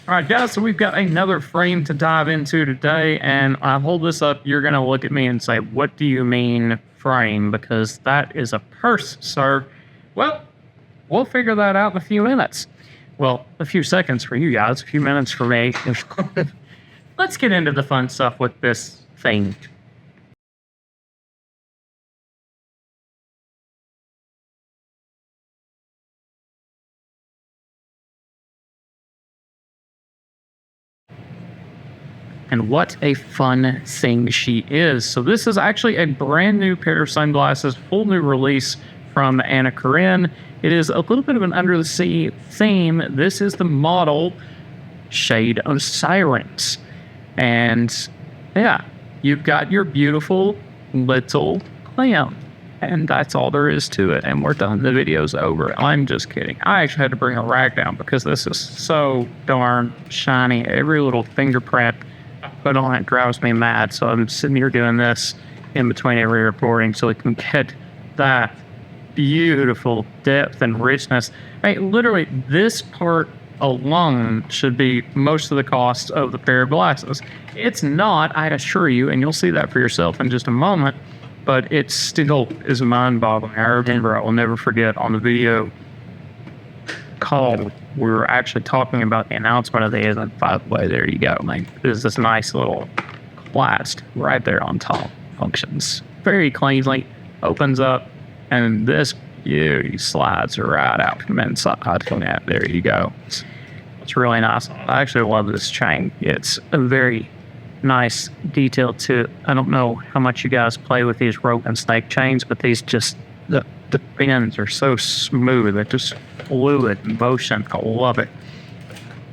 All right, guys, so we've got another frame to dive into today, and I hold this up, you're going to look at me and say, what do you mean frame? Because that is a purse, sir. Well, we'll figure that out in a few minutes. Well, a few seconds for you guys, a few minutes for me. Let's get into the fun stuff with this thing. And what a fun thing she is. So this is actually a brand new pair of sunglasses, full new release from Anna-Karin. It is a little bit of an under the sea theme. This is the model Shade of Sirens. And yeah, you've got your beautiful little clam. And that's all there is to it. And we're done. The video's over. I'm just kidding. I actually had to bring a rag down because this is so darn shiny. Every little fingerprint put on it drives me mad. So I'm sitting here doing this in between every recording so we can get that beautiful depth and richness. I mean, literally, this part alone should be most of the cost of the pair of glasses. It's not, I assure you, and you'll see that for yourself in just a moment, but it still is mind-boggling. I remember, I will never forget on the video call, we were actually talking about the announcement of these, and by the way, there you go. Like, there's this nice little clasp right there on top. Functions very cleanly, opens up, and this beauty slides right out from inside. And there you go. It's really nice. I actually love this chain. It's a very nice detail to it. I don't know how much you guys play with these rope and snake chains, but these just, the pins are so smooth. They're just fluid motion. I love it.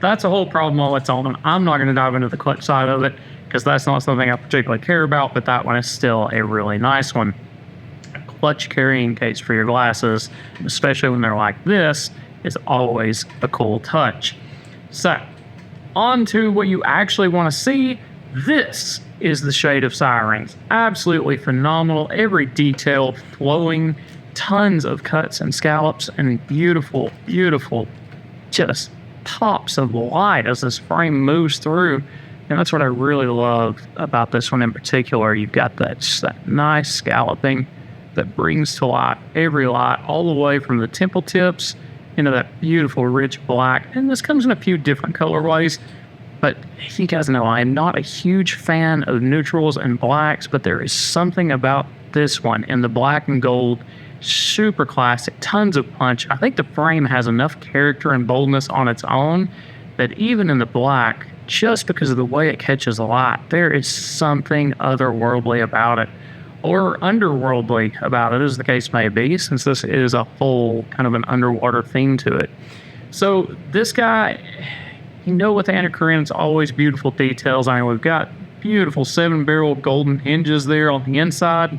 That's a whole problem all its own. I'm not going to dive into the clutch side of it because that's not something I particularly care about, but that one is still a really nice one. A clutch carrying case for your glasses, especially when they're like this, is always a cool touch. So, on to what you actually want to see. This is the Shade of Sirens. Absolutely phenomenal. Every detail flowing. Tons of cuts and scallops and beautiful, beautiful, just pops of light as this frame moves through. And that's what I really love about this one in particular. You've got that nice scalloping that brings to light every light all the way from the temple tips into that beautiful rich black. And this comes in a few different colorways. But you guys know I am not a huge fan of neutrals and blacks, but there is something about this one in the black and gold. Super classic, tons of punch. I think the frame has enough character and boldness on its own that even in the black, just because of the way it catches the light, there is something otherworldly about it, or underworldly about it, as the case may be, since this is a whole kind of an underwater theme to it. So this guy, you know, with Anna-Karin, it's always beautiful details. I mean, we've got beautiful 7-barrel golden hinges there on the inside.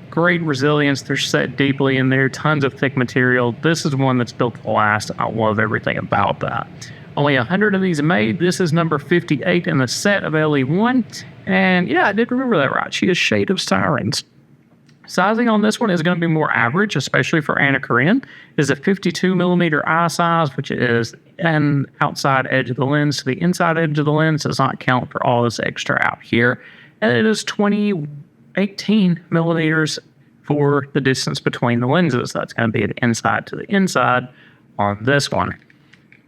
Great resilience. They're set deeply in there. Tons of thick material. This is one that's built to last. I love everything about that. Only 100 of these made. This is number 58 in the set of LE1. And yeah, I did remember that right. She is Shade of Sirens. Sizing on this one is going to be more average, especially for Anna-Karin. It is a 52 millimeter eye size, which is an outside edge of the lens. So the inside edge of the lens does not count for all this extra out here. And it is 18 millimeters for the distance between the lenses. That's going to be the inside to the inside on this one.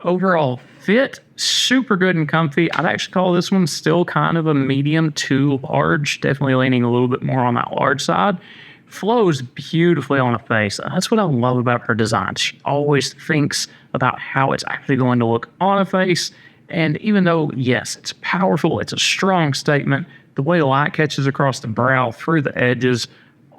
Overall fit, super good and comfy. I'd actually call this one still kind of a medium to large, definitely leaning a little bit more on that large side. Flows beautifully on a face. That's what I love about her design. She always thinks about how it's actually going to look on a face. And even though, yes, it's powerful, it's a strong statement, the way light catches across the brow, through the edges,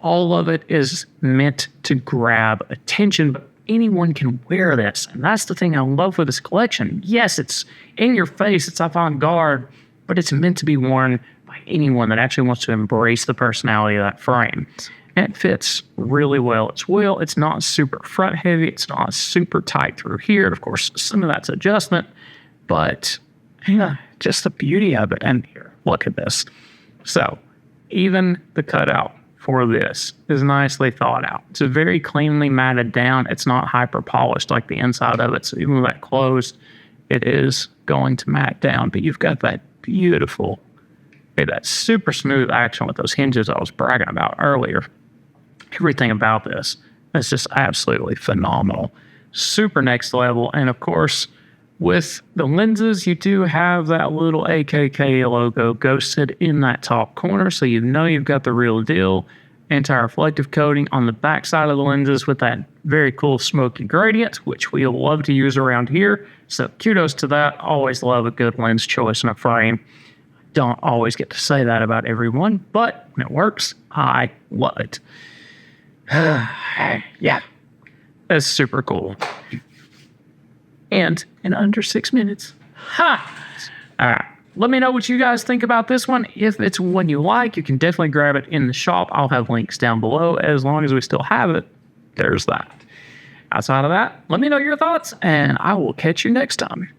all of it is meant to grab attention, but anyone can wear this. And that's the thing I love with this collection. Yes, it's in your face, it's avant-garde, but it's meant to be worn by anyone that actually wants to embrace the personality of that frame. And it fits really well. It's not super front heavy, it's not super tight through here. Of course, some of that's adjustment, but yeah, just the beauty of it. And here, look at this. So, even the cutout for this is nicely thought out. It's very cleanly matted down. It's not hyper polished like the inside of it. So even with that closed, it is going to mat down. But you've got that beautiful, that super smooth action with those hinges I was bragging about earlier. Everything about this is just absolutely phenomenal. Super next level. And of course, with the lenses, you do have that little AKK logo ghosted in that top corner, so you know you've got the real deal. Anti-reflective coating on the back side of the lenses with that very cool smoky gradient, which we love to use around here. So kudos to that. Always love a good lens choice in a frame. Don't always get to say that about everyone, but when it works, I love it. Yeah, that's super cool. And in under 6 minutes. Ha! All right. Let me know what you guys think about this one. If it's one you like, you can definitely grab it in the shop. I'll have links down below. As long as we still have it, there's that. Outside of that, let me know your thoughts, and I will catch you next time.